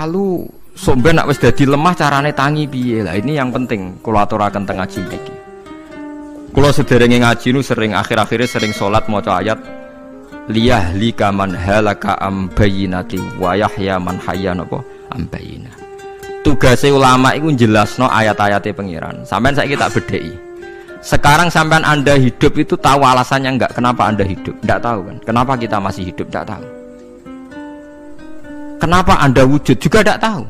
lalu sampeyan nek wis dadi lemah carane tangi piye? Lah ini yang penting kula aturaken teng ngaji iki. Kula sederenge ngaji nu sering akhir-akhire sering salat maca ayat liyahlika man halaka am bayyinati wa yahya man hayya napa am bayyinah. Tugase ulama iku jelasno ayat-ayate pengiran. Sampeyan saiki tak bedheki. Sekarang sampean Anda hidup itu tahu alasannya enggak? Kenapa Anda hidup? Enggak tahu kan? Kenapa kita masih hidup? Enggak tahu. Kenapa Anda wujud? Juga enggak tahu.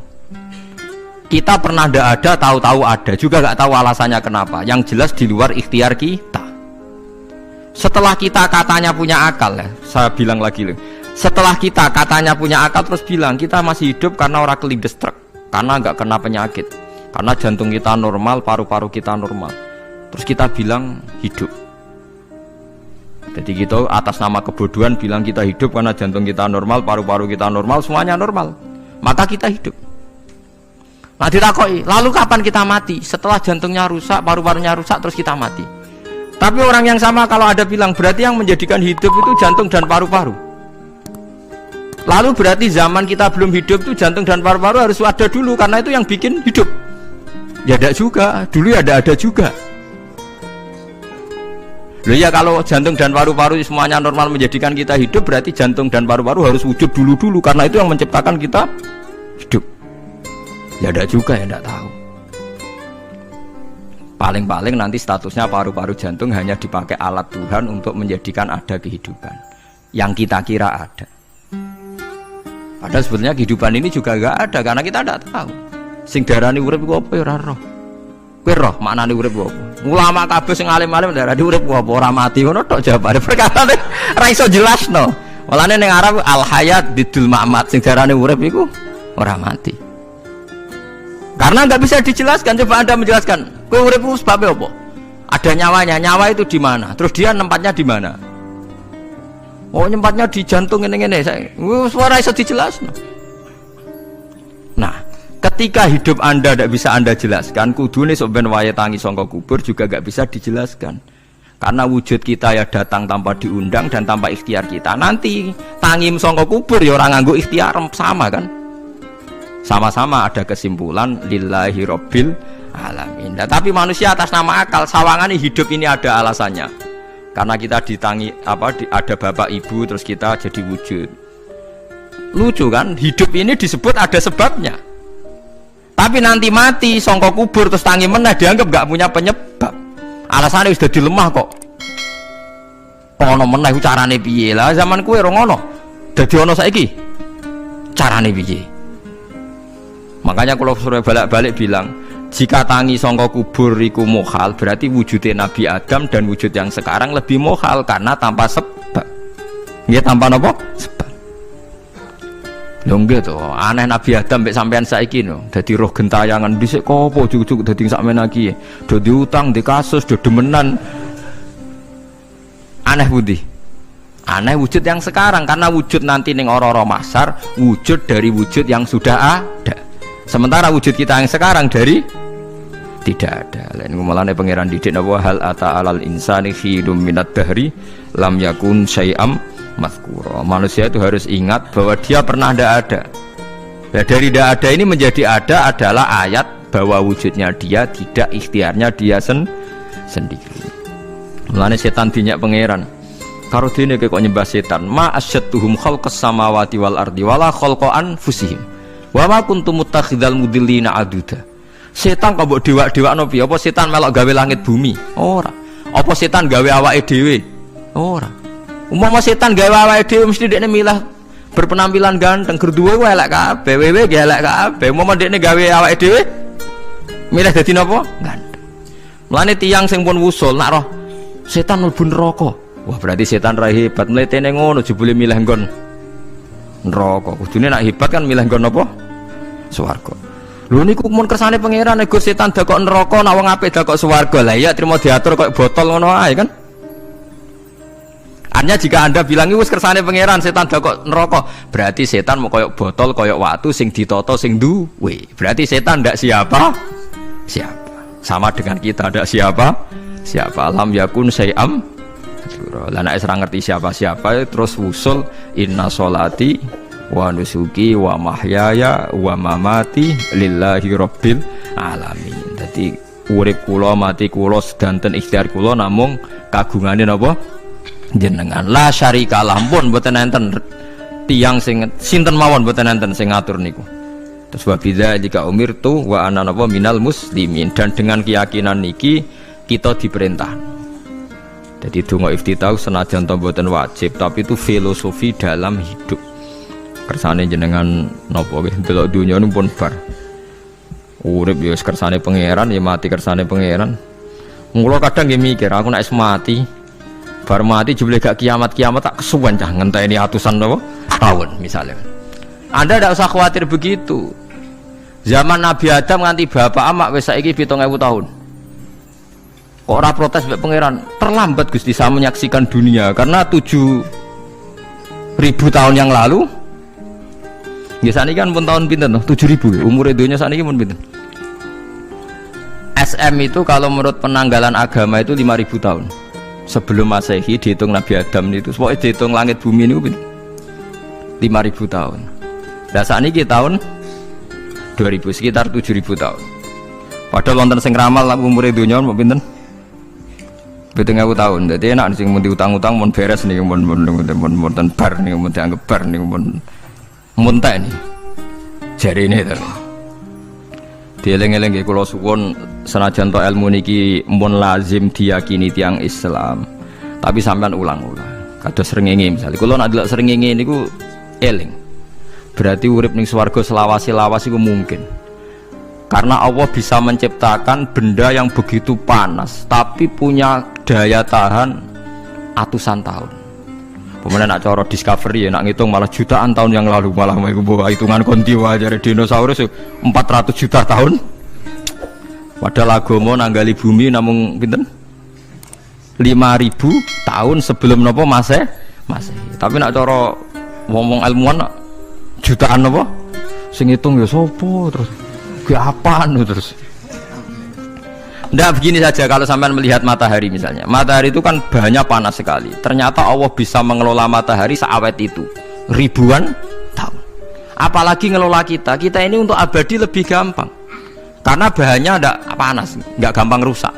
Kita pernah enggak ada, tahu-tahu ada, juga enggak tahu alasannya kenapa. Yang jelas di luar ikhtiar kita. Setelah kita katanya punya akal ya, saya bilang lagi loh. Setelah kita katanya punya akal terus bilang kita masih hidup karena orang kelindes truk, karena enggak kena penyakit, karena jantung kita normal, paru-paru kita normal. Terus kita bilang hidup. Jadi kita atas nama kebodohan bilang kita hidup karena jantung kita normal, paru-paru kita normal, semuanya normal. Maka kita hidup. Nah ditakoki, lalu kapan kita mati? Setelah jantungnya rusak, paru-parunya rusak, terus kita mati. Tapi orang yang sama kalau ada bilang berarti yang menjadikan hidup itu jantung dan paru-paru. Lalu berarti zaman kita belum hidup itu jantung dan paru-paru harus ada dulu karena itu yang bikin hidup. Ya ada juga, dulu ya ada juga. Loh ya kalau jantung dan paru-paru semuanya normal menjadikan kita hidup, berarti jantung dan paru-paru harus wujud dulu karena itu yang menciptakan kita hidup. Ya ada juga ya tidak tahu. Paling-paling nanti statusnya paru-paru jantung hanya dipakai alat Tuhan untuk menjadikan ada kehidupan yang kita kira ada. Padahal sebetulnya kehidupan ini juga enggak ada karena kita tidak tahu. Sing darani urip iku apa ya ora roh. Kowe roh maknane urip apa? Ulama kabeh sing alim-alim darani urip apa ora mati ngono tok jawabane. Perkarane ora iso jelasno. Walane ning Arab al hayat didul ma'mat sing darani urip iku ora mati. Karena enggak bisa dijelaskan, coba Anda menjelaskan. Kowe urip ku sebab apa? Ada nyawanya, nyawa itu di mana? Terus dia nempatnya di mana? Oh, nyempatnya di jantung ngene-ngene. Wis ora iso dijelasno. Nah, ketika hidup Anda tidak bisa Anda jelaskan, kudune sok ben wayahe tangi saka kubur juga enggak bisa dijelaskan. Karena wujud kita ya datang tanpa diundang dan tanpa ikhtiar kita. Nanti tangi saka kubur ya ora nganggo ikhtiar sama kan? Sama-sama ada kesimpulan lillahi rabbil alamin. Nah, tapi manusia atas nama akal sawangane hidup ini ada alasannya. Karena kita ditangi ada bapak ibu terus kita jadi wujud. Lucu kan? Hidup ini disebut ada sebabnya. Tapi nanti mati songko kubur terus tangi meneh dianggap gak punya penyebab. Alasannya sudah dilemah kok. Ono meneh carane piye? Lah zaman kuwe ora ngono. Dadi ono saiki. Carane piye? Makanya kalau suruh balik-balik bilang jika tangi songko kubur iku mukhal, berarti wujudnya Nabi Adam dan wujud yang sekarang lebih mukhal karena tanpa sebab. Nggih tanpa napa? Sebab. Lho nggih to, aneh Nabi Adam mek sampean saiki no. Dadi roh gentayangan dhisik kok apa juk-juk dadi sakmene iki. Do diutang, di kasus, do demenan. Aneh budi. Aneh wujud yang sekarang karena wujud nanti ning ora-ora mahsyar wujud dari wujud yang sudah ada. Sementara wujud kita yang sekarang dari tidak ada. Lain ngomongane pangeran didik napa hal ata alal insani khidum minad dahri lam yakun syai'am mazkura. Manusia itu harus ingat bahwa dia pernah tidak ada. Nah, dari tidak ada ini menjadi ada adalah ayat bahwa wujudnya dia tidak ikhtiarnya dia sendiri. Mulane setan dinyak pangeran. Karo dene kok nyembah setan, ma asyadduhum khalqas samawati wal ardi wala khalqa anfusihim. Wa ma kuntum muttakhidal mudillina aduda. Setan kok mbok dewak-dewakno piye? Apa setan melok gawe langit bumi? Ora. Apa setan gawe awake dhewe? Ora. Umpama setan gawe awake dhewe mesti dekne milah berpenampilan ganteng, gerduwe ku elek kabeh, wewe ge elek kabeh. Umpama dekne gawe awake dhewe milah dadi napa? Ganteng. Mulane tiyang sing pun wusul nak roh setan mlebu neraka. Wah, berarti setan ra hebat, mletene ngono jebule milah nggon neraka. Kudune nak hebat kan milah nggon apa? Swarga. Lho niku mun kersane pangeran nek setan dakok neraka nak wong apik dakok swarga. Lah iya trimo diatur kok botol ngono ae kan. Artinya jika Anda bilang wis kersane pangeran setan dakok neraka, berarti setan mau koyok botol koyok watu sing ditata sing duwe. Berarti setan ndak siapa? Siapa. Sama dengan kita ndak siapa? Siapa lam yakun syai'am. Lah nek ora ngerti siapa-siapa terus wusul inna sholati wa nusuki wa mahyaya wa mamati lillahi rabbil alamin. Dadi urip kula mati kula sedanten ikhtiar kula namung kagungane napa jenengan. La syarikalah pun mboten enten tiyang sing sinten mawon mboten enten sing ngatur niku. Terus wa bidzalika umirtu wa ana napa minal muslimin, dan dengan keyakinan niki kita diperintah. Jadi donga iftitah senajan to mboten wajib, tapi itu filosofi dalam hidup. Kersane jenengan napa nggih delok dunya pun bar. Urip ya kersane pangeran, ya mati kersane pangeran. Mula kadang nggih mikir, aku nek mati, bar mati jebule gak kiamat-kiamat tak kesuwen cah ngenteni atusan napa tahun misalnya. Anda tidak usah khawatir begitu. Zaman Nabi Adam nganti bapak amak wis saiki 7.000 tahun. Kok ora protes mbek pangeran? Terlambat Gusti saya menyaksikan dunia karena 7.000 tahun yang lalu. Ya sakniki kan pun tahun pinten toh? 7.000. Umur dunia sakniki pun pinten? SM itu kalau menurut penanggalan agama itu 5.000 tahun. Sebelum Masehi dihitung Nabi Adam itu, pokoknya dihitung langit bumi ini pinten? 5.000 tahun. Lah sakniki tahun 2000 sekitar 7.000 tahun. Padahal wonten sing ramal umur dunia mau pinten? 7.000 tahun. Jadi enak sing mun diutang-utang mun beres nih mun bar nih mun dianggap bar nih mun muntah nih. Jari ini to. Dieling-eling nggih kula suwun senajan to ilmu niki mun lazim diyakini tiyang Islam. Tapi sampean ulang-ulang. Kados srengenge misalnya kula nek ndelok srengenge niku eling. Berarti urip ning swarga selawase-lawas iku mungkin. Karena Allah bisa menciptakan benda yang begitu panas tapi punya daya tahan atusan tahun. Pemenang nak cara discovery ya nak ngitung malah jutaan tahun yang lalu, malah bawa hitungan kontiwa dari dinosaurus 400 juta tahun. Padahal agama nanggali bumi namung pinten 5.000 tahun sebelum nopo Masehi. Tapi nak cara ngomong ilmuwan jutaan nopo sing ngitung ya sopo terus ke apaan terus. Nggak begini saja kalau sampean melihat matahari misalnya. Matahari itu kan bahannya panas sekali. Ternyata Allah bisa mengelola matahari seawet itu ribuan tahun. Apalagi ngelola kita. Kita ini untuk abadi lebih gampang. Karena bahannya tidak panas, nggak gampang rusak.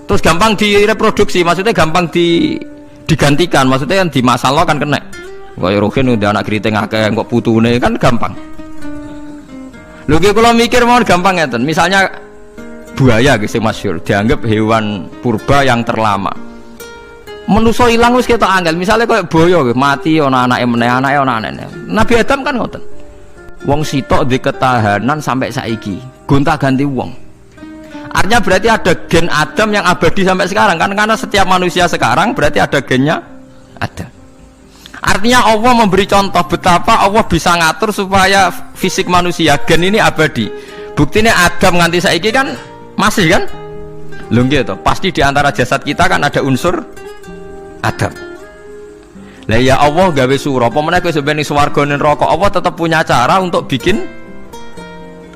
Terus gampang direproduksi, maksudnya gampang digantikan. Maksudnya kan di masa lalu kan kena. Kayak rohin udah anak keriting akeh kok putune kan gampang. Lho kalau mikir mau gampang ngeten. Misalnya buaya gitu masyhur dianggap hewan purba yang terlama. Menuso ilang wis ketok angel. Misalnya kayak buaya mati ana anake meneh, anake ana anene. Nabi Adam kan ngoten. Wong sitok di ketahanan sampai saiki. Gonta-ganti wong. Artinya berarti ada gen Adam yang abadi sampai sekarang kan, karena setiap manusia sekarang berarti ada gennya Adam. Artinya Allah memberi contoh betapa Allah bisa ngatur supaya fisik manusia gen ini abadi. Buktinya Adam nganti saiki kan masih kan? Lho nggih to, pasti di antara jasad kita kan ada unsur Adam. Lah ya Allah gawe sura, apa meneh kowe sampeyan ning swarga ning neraka, Allah tetap punya cara untuk bikin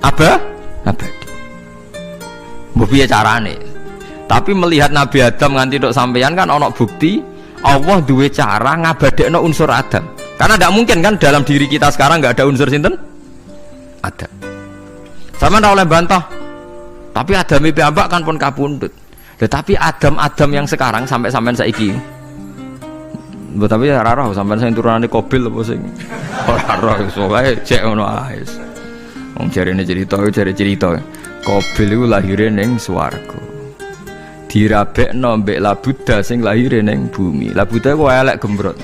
abadi. Mbok piye carane? Tapi melihat Nabi Adam nganti tok sampeyan kan ana bukti Allah duwe cara ngabadekno unsur Adam. Karena tidak mungkin kan dalam diri kita sekarang nggak ada unsur sinten? Adam. Sama ndak oleh bantah. Tapi Adam piyambak kan pun kapundhut. Tetapi Adam yang sekarang sampai sampean saiki. Mbok tapi ora roh sampean sing turunane Qabil apa sing ora roh sowae cek ngono ae. Wong jarene cerita. Qabil iku lahire ning swarga. Dirabekno mbek Labuda sing lahir ning bumi. Labuda kok elek gembrot.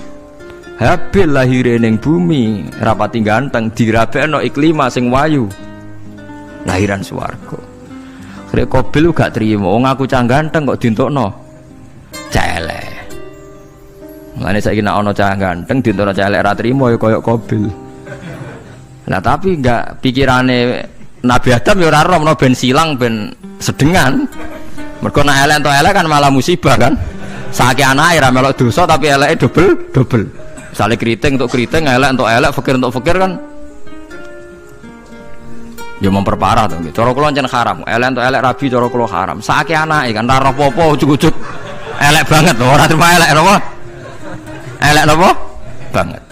Habil lahir ning bumi, rapati ganteng, dirabekno Iklima sing wayu. Lahiran swarga. Krek Qabil gak trimo, wong aku cah ganteng kok dientukno celek. Mulane saiki nek ana cah ganteng dientukno celek ra trimo ya koyo Qabil. Nah tapi enggak pikirane Nabi Adam ya ora roh ben silang ben sedengan. Mergo nek elek entuk elek kan malah musibah kan. Saiki anake ra melok dosa tapi eleke double. Misale keriting untuk keriting, elek untuk elek, fakir untuk fakir kan. Ya memperparah to nggih. Cara kula ncen haram. Elek untuk elek rabi cara kula haram. Saiki anake kan ra apa-apa ujug-ujug elek banget lho, ora terima elek napa? Elek napa? Banget.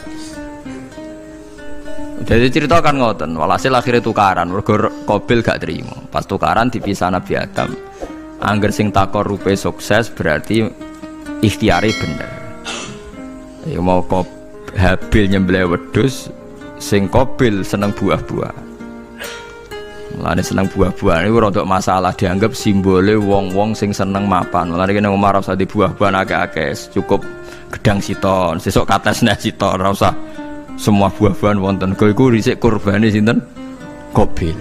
Jadi cerita kan ngoten, walhasil akhirnya tukaran, mergo Qabil gak terima. Pas tukaran dipisah Nabi Adam. Angger sing takorupe sukses berarti ikhtiari bener. Ya mau Habil nyembelih wedhus, sing Qabil seneng buah-buah. Mulane seneng buah-buahan iku rada masalah, dianggap simbole wong-wong sing seneng mapan. Mulane kene Umar ora usah di buah-buahan akeh-akeh, cukup gedang siton, sesuk katesne siton, ora usah semua buah-buahan wonten. Iku dhisik kurbane sinten? Qabil.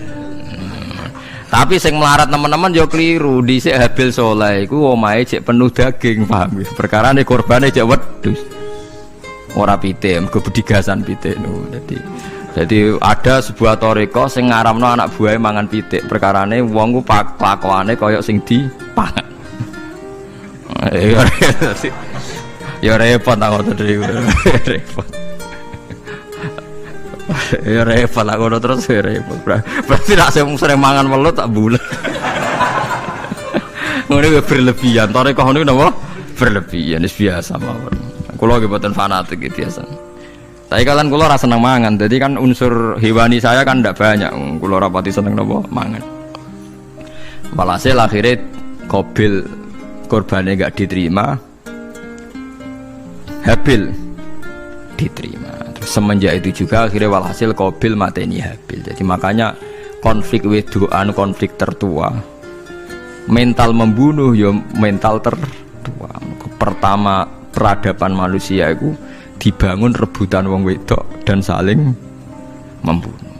Tapi sing melarat teman-teman yo keliru, dhisik Habil saleh iku omahe cek penuh daging, paham ya? Perkarane kurbane cek wedhus. Ora pitik, mergo bedigasan pitik no. Jadi ada sebuah toriko sing ngaramno anak buahe mangan pitik. Perkarane wong ku kelakuane kaya sing dipangan. Ya repot ta ngono repot. Ya repot lah ngono terus repot. Berarti nek sering mangan welut tak bulet. Ngono ku berlebihan. Toriko ngono napa? Berlebihan wis biasa mawon. Kula nggih boten fanatik iki biasa. Tapi kalian kula ora seneng mangan, jadi kan unsur hewani saya kan ndak banyak. Kula ora pati seneng napa mangan. Walhasil akhirnya Qabil korbannya enggak diterima, Habil diterima. Terus semenjak itu juga akhirnya walhasil Qabil mateni Habil. Jadi makanya konflik wedoan, konflik tertua, mental membunuh ya mental tertua. Pertama peradaban manusia itu dibangun rebutan wong wedok dan saling membunuh.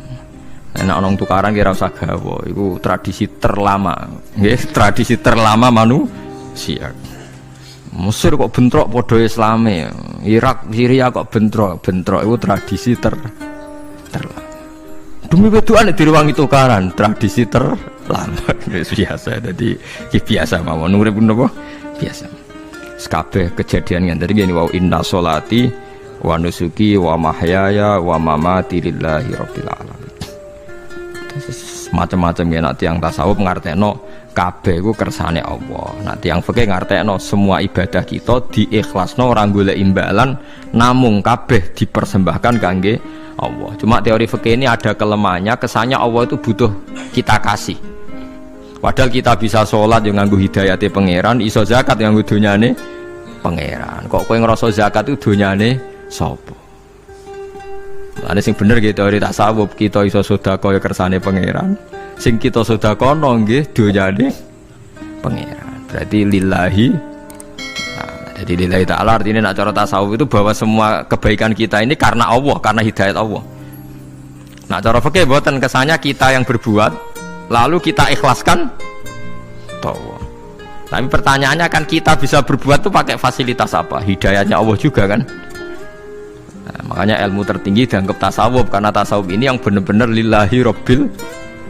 Nek ana tukaran kira usah gawa, iku tradisi terlama, nggih, tradisi terlama manusia. Mesir kok bentrok padha Islame, Irak, Syria kok bentrok iku tradisi terlama. Demi wedokan direwangi tukaran, tradisi terlama. Biasa, jadi biasa mawon urip napa? Biasa. Kabeh kejadian yang tadi gini, wa inna sholati wa nusuki wa mahyaya wa mamati lillahi rabbil alamin. Macam-macam ya, nak tiang tasawuf ngartekno kabeh iku kersane Allah. Nak tiang fikih ngartekno semua ibadah kita diikhlasno ora golek imbalan, namung kabeh dipersembahkan kangge Allah. Cuma teori fikih ini ada kelemahannya, kesannya Allah itu butuh kita kasih. Padahal kita bisa sholat yang nganggo hidayate pangeran, iso zakat yang nganggo donyane pangeran. Kok kowe ngrasa zakat itu donyane sapa? Lha sing bener gitu teori tasawuf, kita iso sedekah ya kersane pangeran. Sing kita sedekahno nggih donyane pangeran. Berarti lillahi. Nah, jadi lillahi ta'ala artinya nak cara tasawuf itu bahwa semua kebaikan kita ini karena Allah, karena hidayat Allah. Nah, cara fikih mboten kesannya kita yang berbuat lalu kita ikhlaskan tahu. Tapi pertanyaannya kan kita bisa berbuat tuh pakai fasilitas apa? Hidayahnya Allah juga kan. Nah, makanya ilmu tertinggi dianggap tasawuf, karena tasawuf ini yang benar-benar lillahi rabbil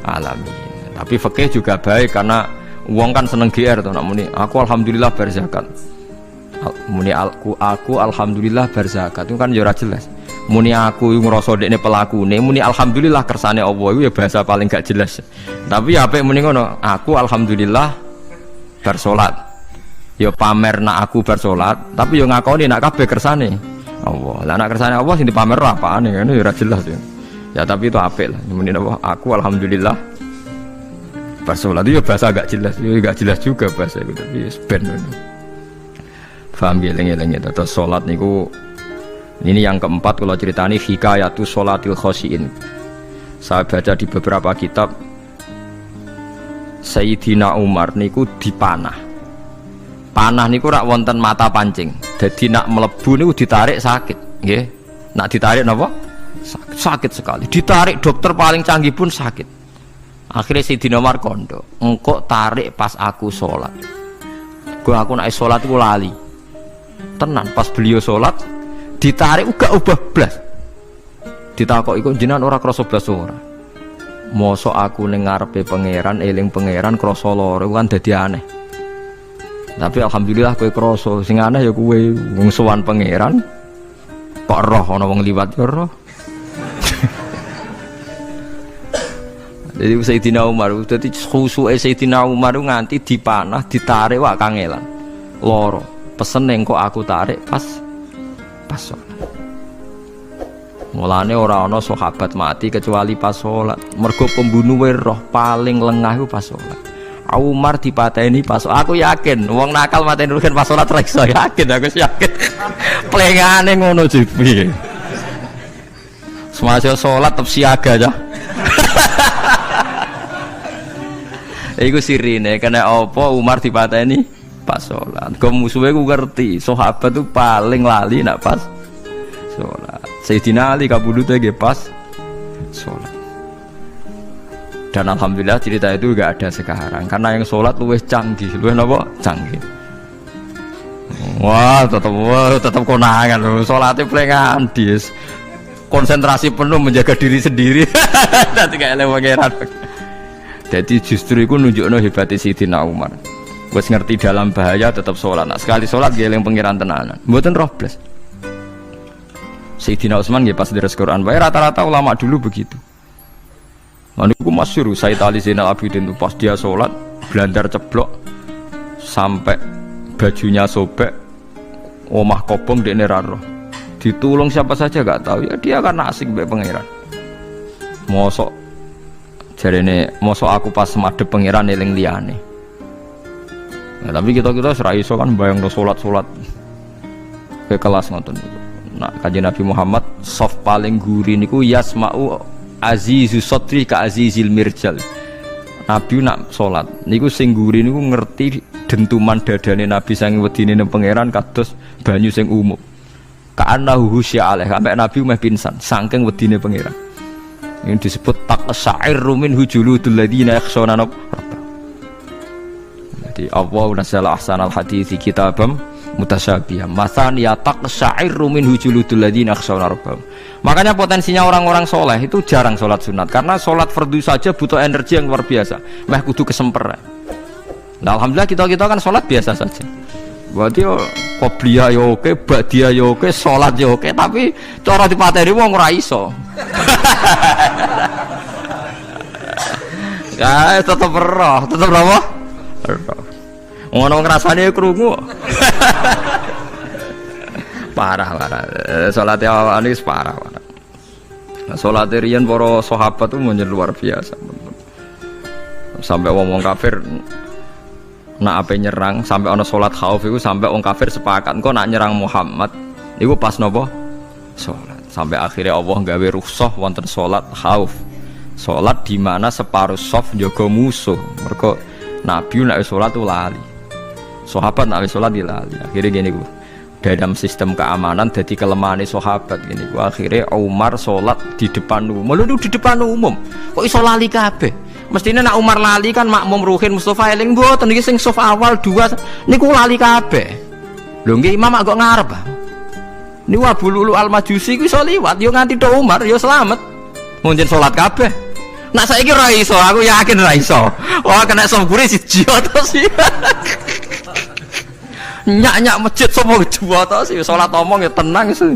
alamin. Tapi fikih juga baik karena uang kan seneng GR tuh, nak muni aku alhamdulillah berzakat. Muni aku alhamdulillah berzakat itu kan ya ora jelas. Muni aku ngrasa dekne pelakune, muni alhamdulillah kersane Allah itu ya bahasa paling gak jelas. Tapi ya apik muni ngono, aku alhamdulillah bersolat. Ya pamer nak aku bersolat, tapi ya ngakoni nak kabeh kersane Allah. Lah nak kersane Allah sing dipamer apane kan ya ora jelas ya. Ya tapi itu apik lah. Muni apa? Aku alhamdulillah bersolat itu ya bahasa gak jelas. Ya gak jelas juga bahasa itu, tapi ben ngono. Paham geleng-geleng ya, terus salat niku. Ini yang keempat kalau ceritani hikayatu sholatil khosyin. Saya baca di beberapa kitab, Sayyidina Umar niku dipanah. Panah niku rak wonten mata pancing. Jadi nak melebu niku ditarik sakit, nggih. Nak ditarik napa? Sakit sekali. Ditarik dokter paling canggih pun sakit. Akhirnya Sayyidina Umar kondo, engkau tarik pas aku sholat. Gua aku nak sholat iku lali. Tenan pas beliau sholat ditarik uga ubah blas. Ditakoki kok jenengan ora krasa blas ora. Mosok aku ning ngarepe pangeran, eling pangeran krasa lara kan dadi aneh. Tapi alhamdulillah kowe krasa, sing aneh ya kowe wong sowan pangeran kok roh ana wong liwat ya roh. Jadi Sayyidina Umar dadi khusuke Sayyidina Umar nganti dipanah, ditarik wak kangelan. Lara. Pesen kok aku tarik pas sholat. Mulane ora ana sahabat mati kecuali pas salat. Mergo pembunuhe roh paling lengah iku pas salat. Umar dipateni pas aku yakin wong nakal mateni rugen pas salat ra iso yakin aku yakin. Plengane ngono jipi. Semasa salat tetep siaga aja. Iku sirine kena apa Umar dipateni pas salat. Kok musuhe ku ngerti, sahabat tuh paling lali nak pas salat. Sayyidina Ali kabudute nggih pas salat. Dan alhamdulillah cerita itu enggak ada sekarang karena yang salat luwih canggih, luwih napa? Canggih. Wah, tetap konangan lho. Salate plengan dis. Konsentrasi penuh menjaga diri sendiri. Dadi gak eleh pangeran. Jadi justru itu nunjukno hebatnya Sayyidina Umar. Wes ngerti dalam bahaya tetap sholat. Nah, sekali sholat dia yang pangeran tenanan. Mboten roh blas. Sayyidina Utsman nggih pas deres Quran wae rata-rata ulama dulu begitu. Lan niku masyhur Sayyid Ali Zainal Abidin itu pas dia sholat blandar ceblok sampai bajunya sobek, omah kobong dekne ra roh. Ditulung siapa saja gak tahu ya dia karena asik mbek pangeran. Mosok jarene mosok aku pas madhep pangeran eling liyane. Nah, tapi kita serai iso kan bayangno salat-salat ke kelas ngoten niku. Nah, kanjeng Nabi Muhammad soft paling guri niku yasma'u azizu sotri ka azizil mirjal. Nabi nak salat niku sing guri niku ngerti dentuman dadane Nabi saking wedine nang pangeran kados banyu sing umum. Ka'annahu husya alaih sampai Nabi meh pingsan saking wedine pangeran. Ini disebut taqsa'irru min hujuludul ladzina yakhshawna rabbahum. Jadi Allah nazzala ahsanal hadithi kitabam mutasyabiham mathan ya taqsa'irru min hujuludul ladzina yakhshawna rabbahum. Makanya potensinya orang-orang soleh itu jarang sholat sunat karena sholat fardu saja butuh energi yang luar biasa. Meh kudu kesemper. Nah, alhamdulillah kita kan sholat biasa saja. Berarti qobliyah yo oke, ba'diyah yo oke, sholat yo oke, tapi cara dipateni wong ora iso. Ya, tetep roh, tetep apa? Roh. Ngono ngrasane krungu. Parah. Salate awake wis parah. Nah, salate riyen para sahabat itu menjadi luar biasa. Sampai wong kafir nak ape nyerang sampai ana salat khauf iku sampai wong kafir sepakat engko nak nyerang Muhammad iku pas napa salat. Sampai akhirnya Allah gawe rukhsah wonten salat khauf. Salat di mana separuh shaf njaga musuh. Mergo Nabi nek salat lali. Sahabat nek salat dilali. Akhirnya gini ku. Dalam sistem keamanan jadi kelemahan sahabat gini ku. Akhirnya Umar salat di depan umum. Lho di depan umum. Kok iso lali kabeh? Mestinya nak Umar lali kan makmum Ruhin Mustafa eling mboten iki sing saf awal 2 niku lali kabeh. Lho nggih imam kok ngarep. Niku Abu Lulu Al-Majusi ku iso liwat yo nganti tok Umar yo slamet. Munjen salat kabeh. Nak saiki ra iso, aku yakin ra iso. Wah kena sambure siji to sih. Nyak masjid sapa dua to sih salat omong ya tenang sih.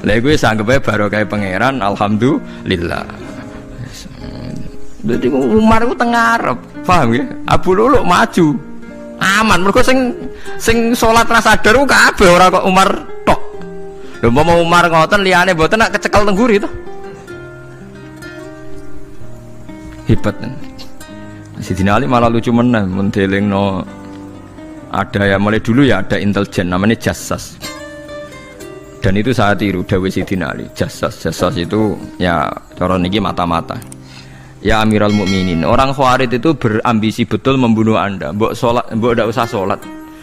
Lha iku wis anggepe barokah pangeran alhamdulillah. Jadi Umar itu tengah Arab, paham ya? Abu Lulu maju, aman. Mereka sing sholat rasa sadar itu kabeh orang kok Umar tok. Lho mau Umar ngoten liyane mboten nak kecekel tengguri to. Hebat kan. Sayyidina Ali malah lucu meneh mendelingno ada ya mulai dulu ya ada intelijen namanya jassas. Dan itu saya tiru dawuh Sayyidina Ali, jassas itu ya cara niki mata-mata. Ya Amirul Mukminin, orang Khawarij itu berambisi betul membunuh Anda. Mbok tidak usah sholat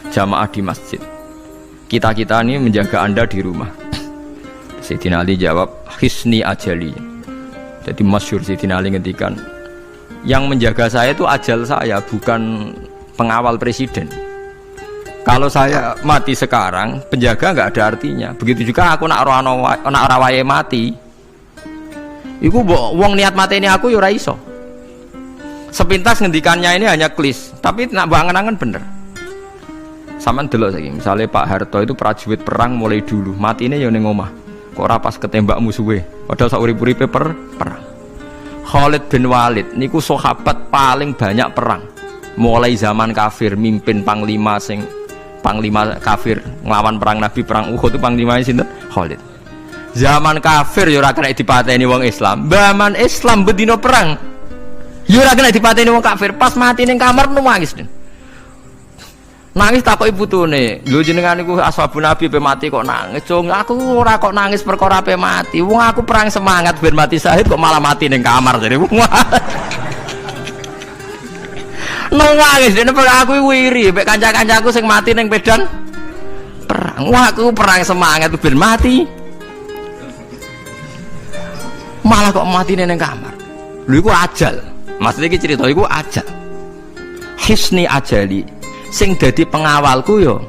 jamaah di masjid. Kita ini menjaga Anda di rumah. Sayyidina Ali jawab, hisni ajali. Jadi masyhur Sayyidina Ali ngendikan, yang menjaga saya itu ajal saya, bukan pengawal presiden. Kalau saya mati sekarang, penjaga nggak ada artinya. Begitu juga aku nak rawaye mati. Iku wong niat mati ini aku yo ora iso. Sepintas ngendikannya ini hanya klis, tapi nak bangen-angen bener. Sampeyan delok saiki, misale Pak Harto itu prajurit perang mulai dulu, matine yo ning omah. Kok ora pas ketembak musuhe, padahal sak urip-uripe perang. Khalid bin Walid niku sahabat paling banyak perang. Mulai zaman kafir mimpin panglima kafir nglawan perang Nabi perang Uhud itu panglimanya sinten? Khalid. Zaman kafir ya ora kena dipateni wong Islam. Zaman Islam bedino perang. Ya ora kena dipateni wong kafir, pas mati ning kamar nangis. Nangis takoki putune, lho jenengan niku ashabun nabi pe mati kok nangis. Cung, aku ora kok nangis perkara pe mati. Wong aku perang semangat ben mati syahid kok malah mati ning kamar jare. Nangis dene aku wiri mek kanca-kancaku sing mati ning medan perang. Wah, aku perang semangat ben mati. Malah kok mati ning kamar. Lho iku ajal. Maksudnya iki cerita iku ajal. Hisni ajali. Sing dadi pengawalku yo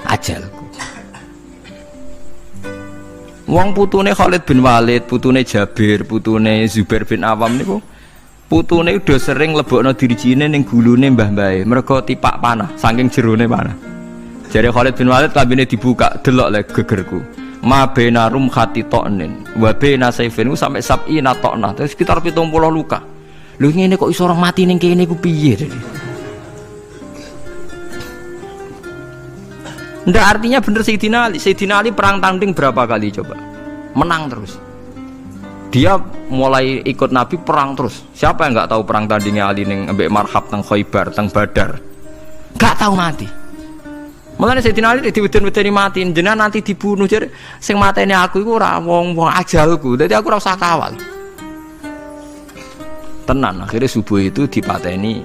ajalku. Wong putune Khalid bin Walid, putune Jabir, putune Zubair bin Awam niku putune udah sering lebokno dirijine ning gulune mbah-mbahe mergo tipak panah saking jerone panah. Jare Khalid bin Walid klambine dibuka, delok le gegerku. Ma bena rum khati to'nin wa bena saifin sampai sab'ina to'nah, terus sekitar 70 luka. Lho ngene kok iso orang mati ning kene ku piye? Ndak artinya bener Sayyidina Ali. Sayyidina Ali perang tanding berapa kali coba? Menang terus. Dia mulai ikut Nabi perang terus. Siapa yang nggak tahu perang tandingnya Ali ning ambek Marhab teng Khaibar, teng Badar? Nggak tahu mati. Mulane Sayyidina Ali diweden-wedeni mati, jenengan nanti dibunuh jare sing mateni aku iku ora wong-wong ajalku. Dadi aku ora usah kawal. Tenan akhirnya subuh itu dipateni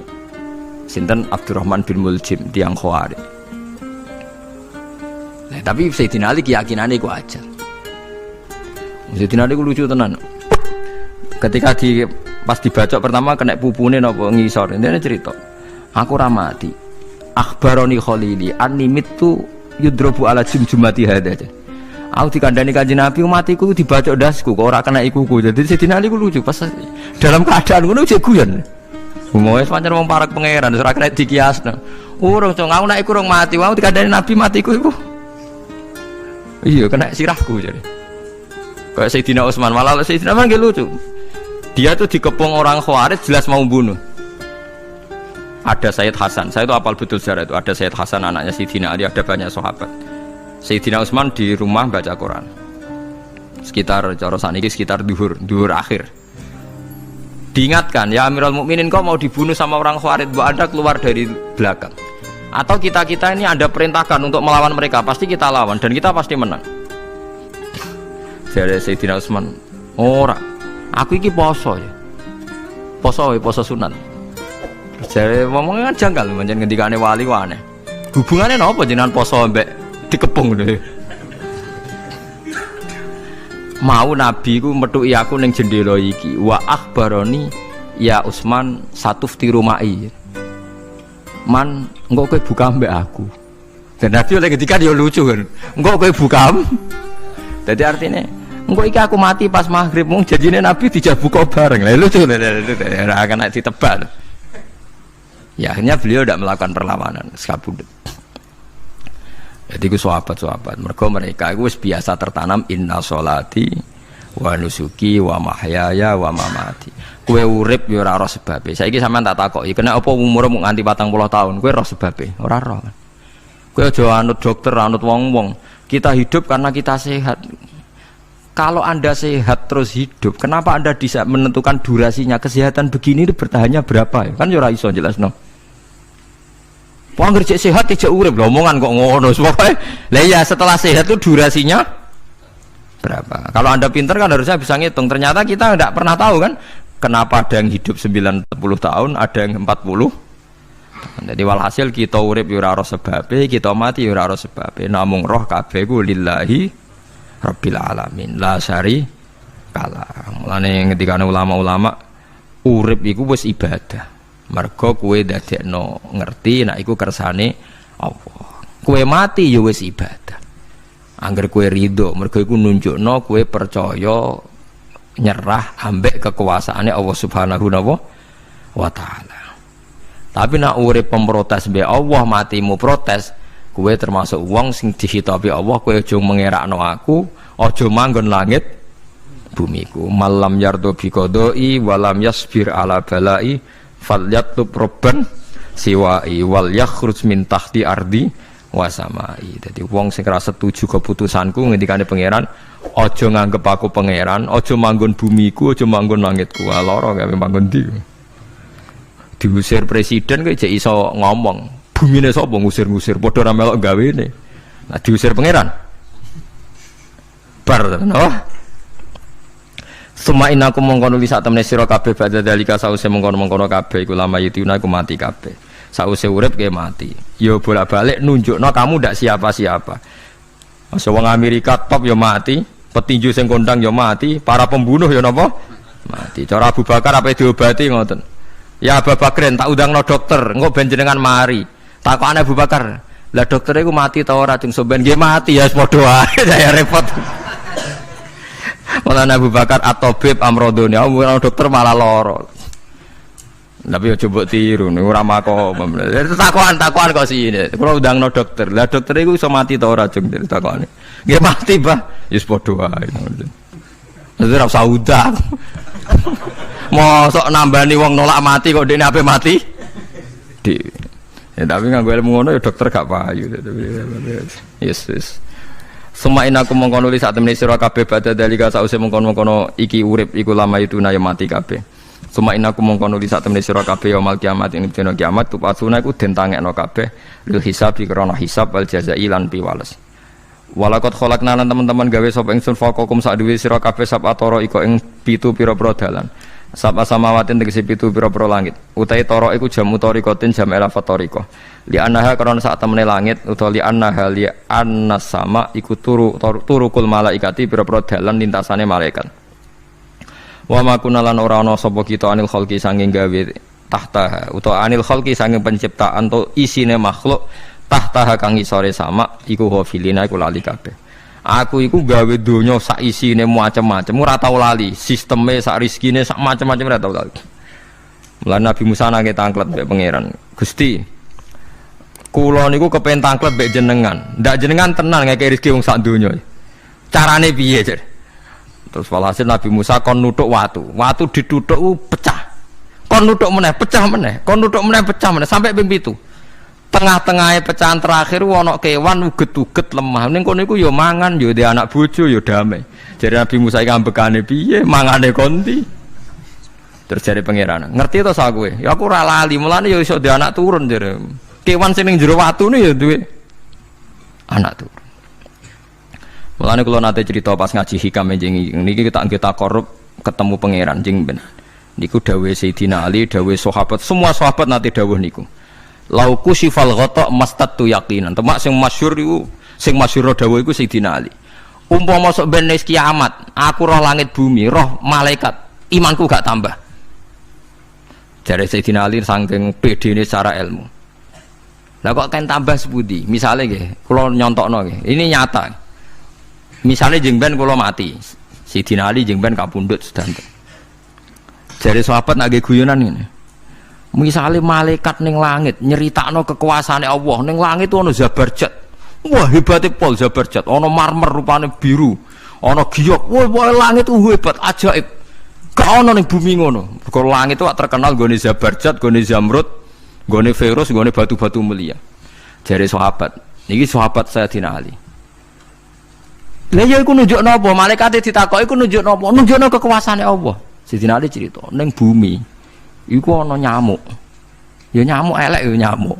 sinten Abdurrahman bin Muljim tiang Khawarij. Nah, tapi Sayyidina Ali keyakinannya itu aja. Sayyidina Ali itu lucu tenan. Ketika pas dibacok pertama kena pupune napa ngisor. Ini cerita. Aku ramati. Akhbaroni Khalili anni mitu yudrobu ala jumjumati hada. Aku dikandani Kanjeng Nabi matiku dibacok dasku kok ora kena ikuku. Jadi Sayyidina Ali ku lucu pas dalam keadaan ngono jek guyon. Wong pancen wong parek pangeran ora kena dikiasno. Urung cong aku nek iku urung mati, aku dikandani Nabi matiku iku. Iya kena sirahku jadi. Kayak Sayyidina Utsman malah Sayyidina Utsman nggih lucu. Dia tuh dikepung orang Khawarij jelas mau bunuh. Ada Sayyid Hasan, saya itu apal betul sejarah itu. Ada Sayyid Hasan anaknya Sayyidina Ali, ada banyak sahabat. Sayyidina Utsman di rumah baca Quran. Sekitar cara saniki sekitar duhur akhir. Diingatkan, ya Amirul Mukminin kau mau dibunuh sama orang Khawarij, Bu Anda keluar dari belakang. Atau kita ini ada perintahkan untuk melawan mereka, pasti kita lawan dan kita pasti menang. Jadi Sayyidina Utsman, ora, aku iki poso ya, poso sunan. Jadi ngomongnya kan janggal, macam ngendikane wali wane. Hubungannya apa jenengan poso mbek dikepung deh. Mau Nabi ku metuki aku ning jendela iki, wa akhbaroni ya Utsman satufti rumai. Man, engkau kowe buka mbek aku. Dan Nabi oleh ketika dia lucu kan. Engkau kowe buka. Jadi artinya, engkau iki aku mati pas maghrib, mung janjine Nabi dijak buka bareng. Lah lucu ora akan ditebal. Ya akhirnya beliau tidak melakukan perlawanan, sekabudut. Jadi ku sahabat-sahabat, mereka itu biasa tertanam inna sholati wa nusuki wa mahyaya wa mamati. Kue urip ya ora roh sebabe. Saiki sampean tak takoki, kena apa umurmu nganti 40 tahun? Kue roh sebabe? Ora roh. Kue aja anut dokter, anut wong-wong. Kita hidup karena kita sehat. Kalau Anda sehat terus hidup, kenapa Anda bisa menentukan durasinya? Kesehatan begini bertahannya berapa ya? Kan ya ora iso jelasno. Wong kerja sehat tidak urip lho, omongan kok ngono. Pokoke lah ya setelah sehat itu durasinya berapa? Kalau Anda pintar kan harusnya bisa ngitung. Ternyata kita tidak pernah tahu kan. Kenapa ada yang hidup 90 tahun, ada yang 40. Jadi walhasil kita urip ya ora ora sebabe, kita mati ya ora ora sebabe. Namung roh kabeh ku lillahi rabbil alamin. La syari kala. Mulane ngendikane ulama-ulama urip iku wis ibadah. Mergo kowe dadekno ngerti nek iku kersane Allah. Kowe mati ya wis ibadah. Angger kowe ridho, mergo iku nunjukno kowe percaya nyerah ambek kekuasaannya Allah Subhanahu wa taala. Tapi nak urip pemprotes be Allah, matimu protes, kowe termasuk wong sing dihitabi Allah, kowe aja mengerakno aku, aja manggon langit bumiku. Malam yardo bi qadai walam yasbir ala balai falyatlub robban siwai wal yakhruj min tahti ardi wa samai. Dadi wong sing ora setuju keputusanku ngendikane pangeran, Aja nganggep aku pangeran, aja manggon bumiku, aja manggon langitku. Lara gawe manggon ndi. Diusir presiden kok jek iso ngomong. Bumine sapa ngusir-ngusir padha ra melok gawene. Nah diusir pangeran. Bar no. Suma inaku mongkono li sak temne sira kabeh badha dalika sause mongkono-mongkono kabeh iku lama yutuna iku mati kabeh. Sause urip ke mati. Ya bolak-balik nunjukno kamu ndak siapa-siapa. Masa wong Amerika top ya mati, petinju sing kondang ya mati, para pembunuh ya napa? Mati. Cara Abu Bakar apa diobati ngoten. Ya Abu Bakar tak undangno dokter, engko ben jenengan mari. Takokane Abu Bakar, lah dokter iku mati ta ora cung sampean nggih mati ya padha wae saya repot. Malah Abu Bakar atau Beb Amrodoni, dokter malah loro. Tapi coba tiru, ora makom. Takokan kok sini. Kalau undangno dokter, lah dokter itu iso mati ta ora cung takokane. Nggih mati, Pak. Wis padha wae. Dadi ora usah udang. Mosok nambani wong nolak mati kok dene ape mati? Ya tapi nganggo ilmu ngono ya dokter gak payu. Yes. Semain aku mengkono li sak temene sira kabeh badha dalika sause mengkono-mengkono iki urip iku lama itu na ya mati kabeh. Semain aku mengkono li sak temene sira kabeh yaumul kiamat ing dina kiamat tupasuna iku den tangekno kabeh lil hisab krana hisab wal jazai lan piwales. Walakot khalaqna lan teman-teman gawe sapa ingsun faqakum sak duwe sira kabeh sab atara iku ing 7 pira-pira dalan. Sab samawatin tegese 7 pira-pira langit. Utahe tara iku jam utarikatin jam elafat tarika. Li annaha karena sak temene langit utawa li annaha li annas sama iku turukul malaikati pira-pira dalan lintasane malaikat. Wa ma kunalan ora ana sapa kita anil khalqi sanging gawe tahta utawa anil khalqi sanging penciptaan to isine makhluk tahta kang isore sama iku ghafilina iku lali kabeh. Aku iku gawe donya sak isine macam-macam ora tau lali, sisteme sak rezekine sak macam-macam ora tau lali. Mulane Nabi Musa nangke tanglet mbek pangeran. Gusti, kula niku kepen tanglet mbek jenengan. Ndak jenengan tenan ngeke rezeki wong sak donya. Carane piye, Jar? Terus walhasil Nabi Musa kon nuthuk watu. Watu dituthuk pecah. Kon nuthuk meneh, pecah meneh. Kon nuthuk meneh, pecah meneh sampai ping 7. Tengah-tengahnya pecahan terakhir ana kewan uget-uget lemah. Ning kono iku ya mangan, ya di anak bojo ya damai. Jadi Nabi Musa iki ambekane piye? Mangane konti. Terus jare pangeran, ngerti to sak kowe? Ya aku ora lali, mulane ya iso di anak turun jare. Kewan sing ning jero watune ya duwe anak turun. Mulane kula nate cerita pas ngaji hikam jeneng niki kita korup ketemu pangeran jeng ben. Niku dawuhe Sayyidina Ali, dawuhe sahabat, semua sahabat nate dawuh niku. Lauku sifal ghata mastatu yaqinan. Temak sing masyhur iku, sing masyhur dawuh iku Sayyidina Ali. Umpama sok ben wis kiamat, aku roh langit bumi, roh malaikat, imanku gak tambah. Jare Sayyidina Ali saking pedene secara ilmu. Lah kok kan tambah sepundi? Misale nggih, kula nyontokno nggih. Ini nyata. Misale jeng ben kula mati. Sayyidina Ali jeng ben kapundhut sedanten. Jare sahabat nak nggih guyonan ngene. Misale malaikat ning langit nyeritakno kekuasaane Allah, ning langit ono Zabarjat. Wah, hebate pol Zabarjat, ono marmer rupane biru, ono giok. Wah, langit hebat, ajaib. Gak ono ning bumi ngono. Kalau langit itu terkenal gone Zabarjat, gone Zamrud, gone Firus, gone batu-batu mulia. Jare sahabat, niki sahabat Sayyidina Ali. Lah ya iku nunjukno apa? Malaikate ditakoki iku nunjukno apa? Nunjukno kekuasaane Allah. Sayyidina Ali cerita, ning bumi iku ana nyamuk. Ya nyamuk elek ya nyamuk.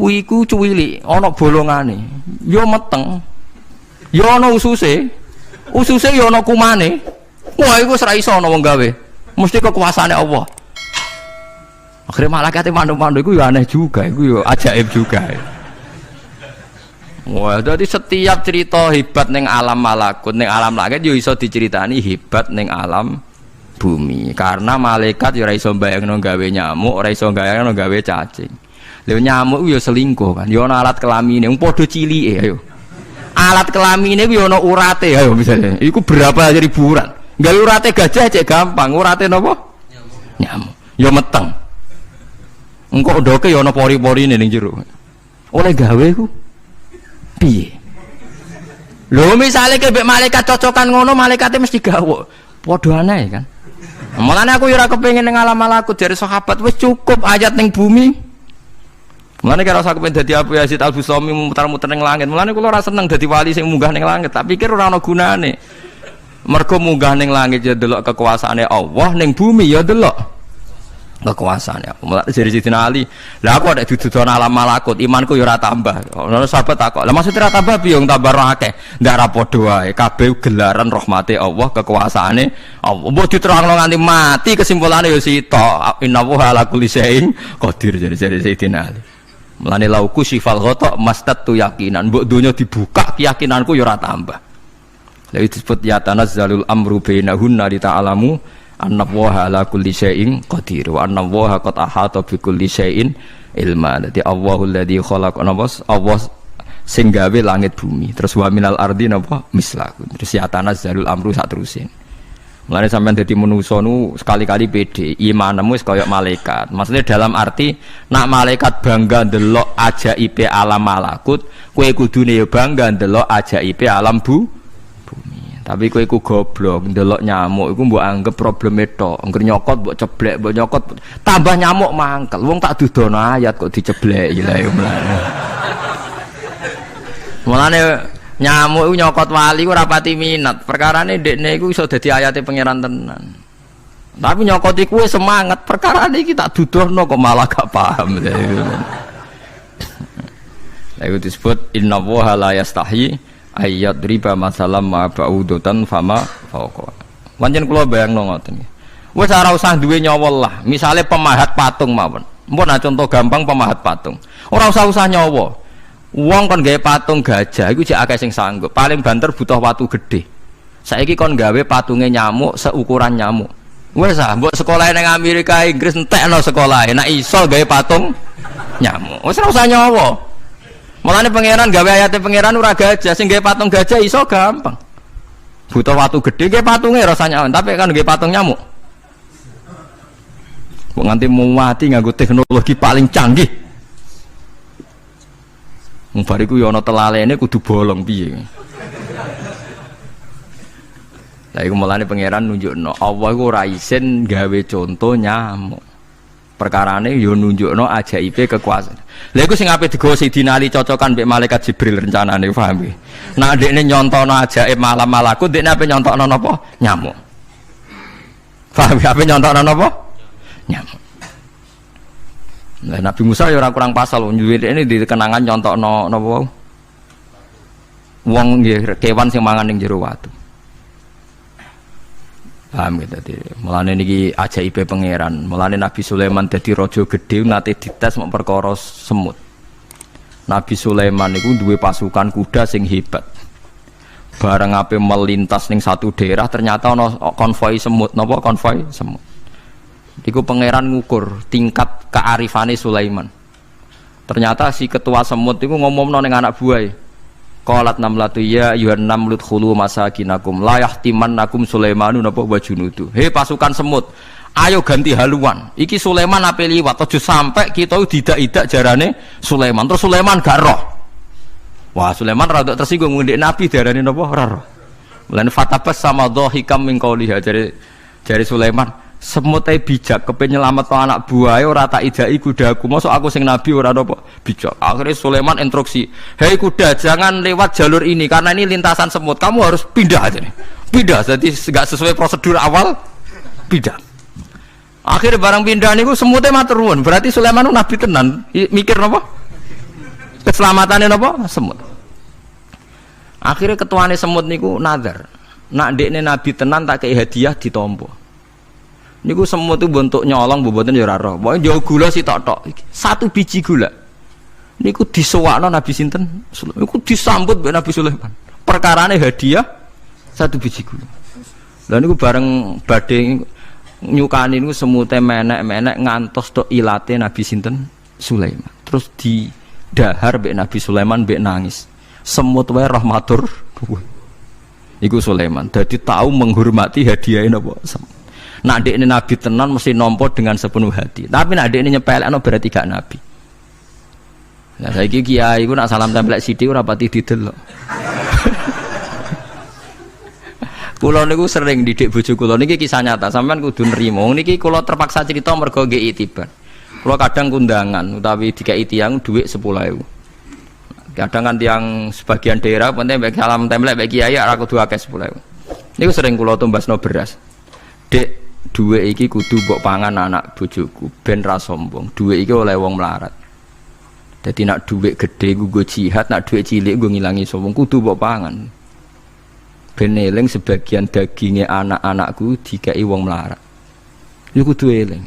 Iku cuwilik, ana bolongane. Ya meteng. Ya ana ususe. Ususe ya ana kumane. Wah iku ora iso ana wong gawe. Mesti kekuasaane Allah. Akhire malaikate mandu-mandu iku ya aneh juga, iku ya ajaib juga. Wah, jadi setiap cerita hebat ning alam malakut, ning alam langit yo iso diceritani hebat ning alam bumi, karena malaikat ya ora iso mbayangno gawe nyamuk, ora iso mbayangno gawe cacing. Lha nyamuk ya selingkuh kan, ya ana alat kelamine, wong padha cilike ayo. Alat kelamine ku ya ana urate ayo misalnya. Iku berapa ribu urat. Gawe urate gajah cek gampang, urate napa? Nyamuk. Ya meteng. Engko ndoke ya ana pori-porine ning jero. Oleh gawe ku piye? Lho misale kebek malaikat cocokan ngono, malaikate mesti gawe. Padha aneh kan. Mulane aku ora kepengin ning alam malakut dari sahabat, wis cukup ayat ning bumi. Mulane kira usah kepen dadi Abu Yazid Al-Bustami muter-muter ning langit. Mulane kula ora seneng dadi wali sing munggah ning langit, tak pikir ora ana gunane. Mergo munggah ning langit ya delok kekuasaane Allah, ning bumi ya delok kekuasaane Allah. Mulane jare Sidina Ali, "Lah aku nek didudon alam malakut, imanku ya ora tambah." Ono sahabat takok, "Lah maksud ora tambah piye wong tambah ora akeh?" Ndak ra padha wae, kabeh gelaran rahmate Allah, kekuasaane Allah. Mbok diterangno nganti mati kesimpulane ya sita. Innallaha ala kulli syai'in qadir jare Sidina Ali. Mulane lauku sifal ghata mastatu yakinan, mbok donya dibuka keyakinanku ya ora tambah. Lha disebut ya tanazzalul amru bainahunna li ta'lamu annallaha ala kulli syai'in qadir wa annallaha qad ahata bi kulli syai'in ilma. Dadi Allahul ladzi khalaqana Allah sing gawe langit bumi. Terus wa minal ardi napa mislahu. Terus ya tanazzalul amru sak terusin. Mulane sampean dadi manusa nu sekali-kali pede, imanmu wis kaya malaikat. Maksudnya dalam arti nak malaikat bangga ndelok ajaibe alam malakut, kowe kudune ya bangga ndelok ajaibe alam bumi. Tapi kowe iku goblok ndelok nyamuk iku mbok anggap probleme tok. Engger nyokot mbok ceblek, mbok nyokot tambah nyamuk mangkel. Wong tak dudono ayat kok dicebleki lha ya mulane. Mulane nyamuk iku nyokot wali ora pati minat. Perkarane ndekne iku iso dadi ayate pangeran tenan. Tapi nyokot iku semangat. Perkarane iki tak dudono kok malah gak paham. Lha iku disebut innallaha la yastahi ayat riba masalam ma ba'udatan fama fauqa. Pancen kula bayangno ngoten. Wis ora usah duwe nyawa lah. Misale pemahat patung mawon. Mpun contoh gampang pemahat patung. Ora usah nyawa. Wong kon gawe patung gajah iku jek akeh sing sanggup. Paling banter butuh watu gede. Saiki kon gawe patunge nyamuk seukuran nyamuk. Wis ah, mbok sekolah ning Amerika Inggris entekno sekolah. Nek iso gawe patung nyamuk. Wis ora usah nyawa. Mulane pangeran gawe ayate pangeran ora gajah, sing gawe patung gajah iso gampang. Butuh watu gede gawe patunge rasa nyaman, tapi kan gawe patung nyamuk. Kok nganti mati nganggo teknologi paling canggih. Wong bariku ya ana telalene kudu bolong piye. Lah iku mulane pangeran nunjukno Allah iku ora isin gawe conto nyamuk. Perkarane yo nunjukno ajaibe kekuasaan. Lha iku sing ape digawa Sidina Ali cocokan mbek malaikat Jibril rencanane paham nggih. Nek dekne nyontono ajaib malam malakut dekne ape nyontokno napa? Nyamuk. Paham ya ape nyontokno napa? Nyamuk. Nah, Nabi Musa ya ora kurang pasal ini di kenangan nyontokno napa wae. Wong nggih kewan sing mangan ning jero watu. Paham gitu tadi. Mulane niki ajaibe pangeran. Mulane Nabi Sulaiman dadi raja gedhe nate dites mok perkara semut. Nabi Sulaiman niku duwe pasukan kuda sing hebat. Bareng ape melintas ning satu daerah ternyata ana konvoi semut. Napa konvoi semut? Iku pangeran ngukur tingkat kearifane Sulaiman. Ternyata si ketua semut iku ngomongno ning anak buahe. Qalat namlatu ya ayuhan namlut khulu masakinakum la yahtimannakum Sulaimanu napa wa junudu. He pasukan semut, ayo ganti haluan. Iki Sulaiman ape liwat aja sampai kita didak-idak jarane Sulaiman. Terus Sulaiman gak roh. Wah, Sulaiman rada tersinggung ngendek Nabi diarani napa ora roh. Mulane fatabas sama dhahikam min qauliha jare Sulaiman semut ae bijak kepen nyelametno anak buahe ora tak idaki kudaku. Mosok aku sing nabi ora apa bijak. Akhirnya Sulaiman instruksi, "Hei kuda, jangan lewat jalur ini karena ini lintasan semut. Kamu harus pindah aja nih." Pindah, jadi enggak sesuai prosedur awal. Pindah. Akhirnya barang pindah niku semutnya matur nuwun. Berarti Sulaiman nabi tenan. Mikir napa? Keselamatan napa? Semut. Akhirnya ketuane semut niku nazar. Nak ndekne nabi tenan tak kei hadiah ditampa. Niku semut itu bentuk nyolong mboten ya ora roh. Pokoke jauh gula sitok-tok. Satu biji gula. Niku disewakno Nabi sinten? Niku disambut mbek Nabi Sulaiman. Perkarane hadiah satu biji gula. Lah niku bareng badhe nyukani niku semute menek-menek ngantos tok ilate Nabi sinten? Sulaiman. Terus didahar mbek Nabi Sulaiman mbek nangis. Semut wae rahmatur. Iku Sulaiman. Dadi tahu menghormati hadiah napa? Nak dekne nabi tenan mesti nampa dengan sepenuh hati. Tapi nak dekne nyepelekno berarti gak nabi. Nah saiki kiai iku nak salam tempel sithik ora pati didelok. Kula niku sering didik bojo kula niki kisah nyata, sampean kudu nrimo. Niki kula terpaksa cerita mergo nggih itibar. Kalau kadang kundangan, tapi dikai tiang duit 10.000. Kadang kan tiang sebagian daerah, penting baik salam template baik kiai, aku dua ke 10.000. Ini sering kulo tumbasno beras. Dek, duit iki kudu mbok pangan anak bojoku, ben ra sombong. Duit iki oleh wong melarat. Jadi nak duit gede gue jihad, nak duit cilik gue ngilangi sombong, kudu mbok pangan. Ben eling sebagian dagingnya anak-anakku dikai wong melarat. Iku kudu eling.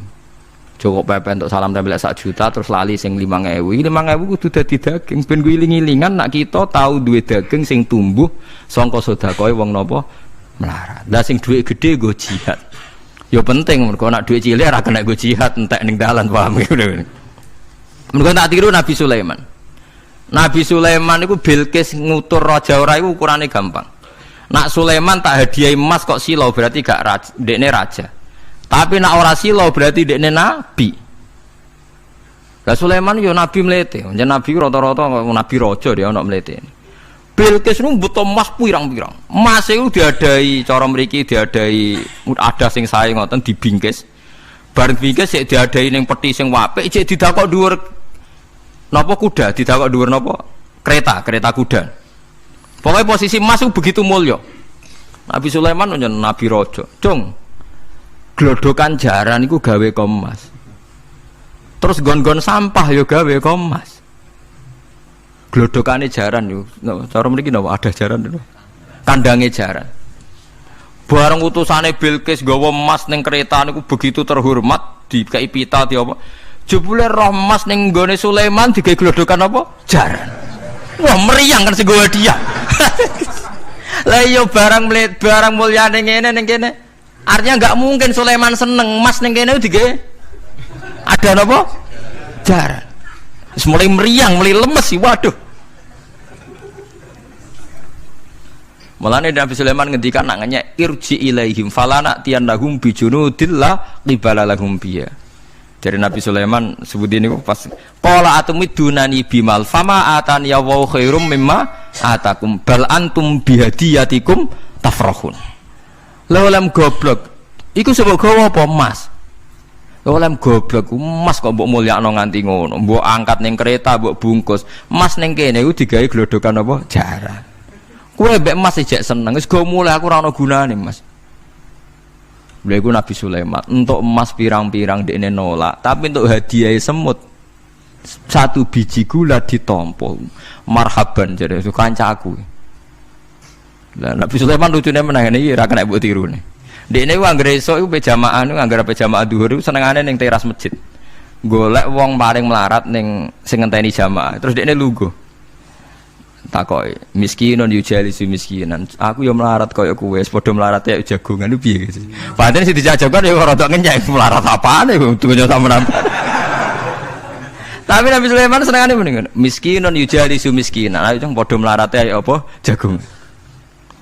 Cukup pepe untuk salam tempel 1 juta terus lali sing 5.000. 5.000 kudu dadi daging ben kuwi iling-ilingan nak kita tahu duwe daging sing tumbuh sangka sedekahe wong napa melarat. Lah sing duit gede go jihad. Ya penting mergo nak duit cilik ora kena go jihad entek ning dalan paham ngono. Mergo tak tiru Nabi Sulaiman. Nabi Sulaiman iku Bilqis ngutur raja ora iku ukurane gampang. Nak Sulaiman tak hadiahi emas kok silau berarti gak raja, dekne raja. Tapi nak ora silau berarti dekne nabi. Lah Sulaiman yo nabi mlete. Jan nabi rata-rata nabi raja dia ana mlete. Bilqis nu butuh emas pirang-pirang. Emas iku diadai cara mriki diadai ada sing sae ngoten dibingkis. Bareng bingkis sik diadai ning peti sing apik sik didakok dhuwur napa kuda, didakok dhuwur napa kereta kuda. Pokoknya posisi emas itu begitu mulia. Nabi Sulaiman nyen nabi raja. Cung. Glodokan jaran iku gawe emas. Terus gon-gon sampah yo gawe emas. Glodokane jaran yo. Cara mriki napa ada jaran lho. Kandange jaran. Bareng utusane Bilqis gawa emas ning kereta niku begitu terhormat dikai pita di apa. Jebule roh emas ning nggone Sulaiman digawe glodokan apa? Jaran. Wah meriang kan sing gawe dia. Lah yo barang mulyane ngene ning kene. Artinya enggak mungkin Sulaiman seneng emas ning kene digawe ada napa? Jaran. Wis mulai meriang, mulai lemes sih, waduh. Mulane Nabi Sulaiman ngendikan nangane irji ilaihim falana tiyanahum bijunudillah qibala lahum biya. Dari Nabi Sulaiman sebut ini pas qala atumidunani bimal fama atani ya wa khairum mimma atakum bal antum bihadiyatikum tafrahun. Lha goblok iku sebab gawa apa emas? Lem goblok emas kok mbok mulyakno nganti ngono, mbok angkat ning kereta, mbok bungkus. Emas ning kene iku digawe glodokan apa? Jaran. Kowe mbek emas ijek seneng, wis go mulai aku ora ana gunane, Mas. Lha iku Nabi Sulaiman, entuk emas pirang-pirang dekne nolak, tapi untuk hadiah semut 1 biji gula ditampa. Marhaban jare kancaku. Lah Nabi Sulaiman lucune meneh iki ora kena mbok tirune. Dekne ku anggere esuk iku pejamaah niku anggere pejamaah zuhur iku senengane ning teras masjid. Golek wong paling melarat ning sing ngenteni jamaah. Terus dekne lungguh. Takoki, miskinun yujalisu miskinan. Aku yo melarat koyo kowe, padha melarat ya jagongan ku piye gitu. Padahal sing dijajokan yo rada ngenyek melarat apane dunya sampean. Tapi Nabi Sulaiman senengane mendingan miskinun yujalisu miskinan. Ayo padha melarat ya apa jagongan.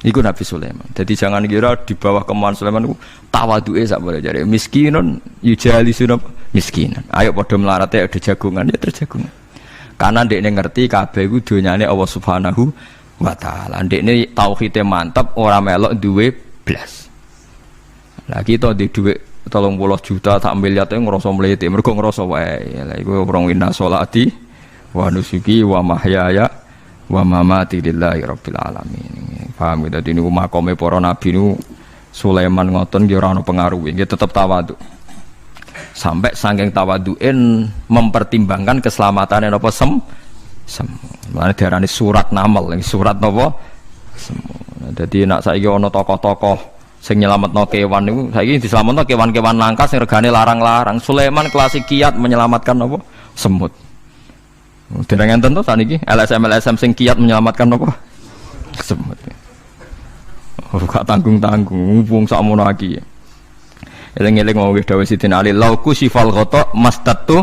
Iku Nabi Sulaiman. Jadi jangan kira di bawah kemauan Sulaiman itu tawaduke sak boleh jare. Miskinun yujalisun miskinan. Ayo padha melarate ada jagungan ya terjagungan. Karena ndekne ngerti kabeh iku donyane Allah Subhanahu wa taala. Ndekne tauhide mantep ora melok duwe blas. Lah kita di dhuwit 30 juta tak miliar e ngrasa mlete. Mergo ngrasa wae. Lah iku orang inna sholati wa nusuki wa mahyaya wa mamati lillahi rabbil alamin. Paham gitu. Dadi niku makome para nabi niku Sulaiman ngoten nggih ora ana pengaruhe, nggih tetep tawadhu. Sampai saking tawadhuin mempertimbangkan keselamatan napa semu. Mane diarani surat namel, surat napa semu. Dadi nek saiki ana tokoh-tokoh sing nyelametno kewan niku saiki diselametno kewan-kewan langka sing regane larang-larang. Sulaiman klasik kiat menyelamatkan napa semut. Dereng enten to saniki LSM sing kiat menyelamatkan napa semut. Gak tanggung-tanggung mumpung sakmono iki. Eling-eling mau wis dawuh Sidin Ali lauku sifal ghata mastatu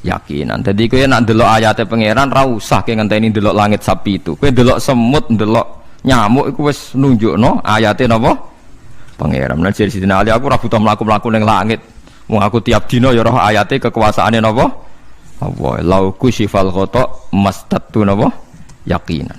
yakinan. Dadi kowe nek ndelok ayate pangeran ra usah ke ngenteni ndelok langit sapi itu. Kowe ndelok semut, ndelok nyamuk iku wis nunjukno ayate napa pangeran. Nek jare Sidin Ali aku ora butuh mlaku-mlaku ning langit. Wong aku tiap dina ya roh ayate kekuasaane napa Allah. Lauku sifal ghata mastatu napa yakinan.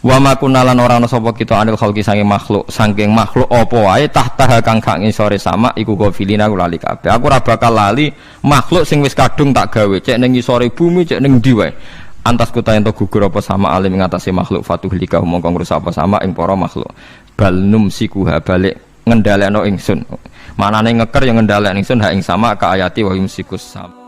Wa ma kunna lan ora ana sapa kita anil khalqi saking makhluk apa wae tahta kang gak ngisore sama iku gofilina lali kabeh. Aku ora bakal lali makhluk sing wis kadung tak gawe cek ning ngisore bumi cek ning ndi wae. Antas kuta ento gugur apa sama alim ngatasi makhluk fatuhlika mongko ngrusak apa sama ing para makhluk. Bal numsikuha balik ngendhalekno ingsun. Manane ngeker yang ngendhalekno ingsun ha ing sama ka ayati wa yumsikus sama.